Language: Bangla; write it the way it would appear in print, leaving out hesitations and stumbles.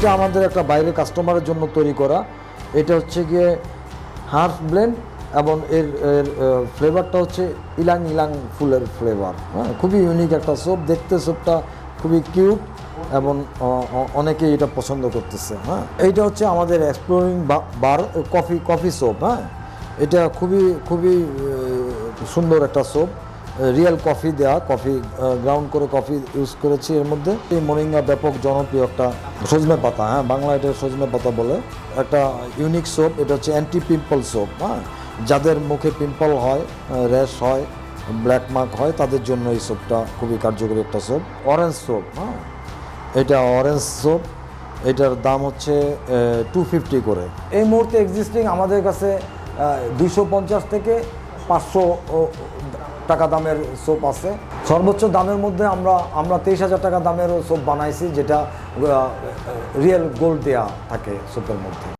এটা আমাদের একটা বাইরের কাস্টমারের জন্য তৈরি করা। এটা হচ্ছে গিয়ে হার্ব ব্লেন্ড এবং এর ফ্লেভারটা হচ্ছে ইলাং ইলাং ফুলের ফ্লেভার। হ্যাঁ, খুবই ইউনিক একটা সোপ। দেখতে সোপটা খুবই কিউট এবং অনেকেই এটা পছন্দ করতেছে। হ্যাঁ, এইটা হচ্ছে আমাদের এক্সপ্লোরিং বার কফি সোপ। হ্যাঁ, এটা খুবই সুন্দর একটা সোপ। রিয়েল কফি দেওয়া, কফি গ্রাউন্ড করে কফি ইউজ করেছি এর মধ্যে। এই মোরিঙ্গা ব্যাপক জনপ্রিয় একটা সজনে পাতা। হ্যাঁ, বাংলা এটা সজনে পাতা বলে। একটা ইউনিক সোপ। এটা হচ্ছে অ্যান্টি পিম্পল সোপ। হ্যাঁ, যাদের মুখে পিম্পল হয়, র্যাশ হয়, ব্ল্যাক মার্ক হয়, তাদের জন্য এই সোপটা খুবই কার্যকরী একটা সোপ। Orange soap. হ্যাঁ, এটা অরেঞ্জ সোপ। এটার দাম হচ্ছে 250 করে। এই মুহূর্তে এক্সিস্টিং আমাদের কাছে 250 থেকে 500 টাকা দামের সোপ আছে। সর্বোচ্চ দামের মধ্যে আমরা 23,000 টাকা দামের সোপ বানাইছি, যেটা রিয়েল গোল্ড দেয়া থাকে সোপের মধ্যে।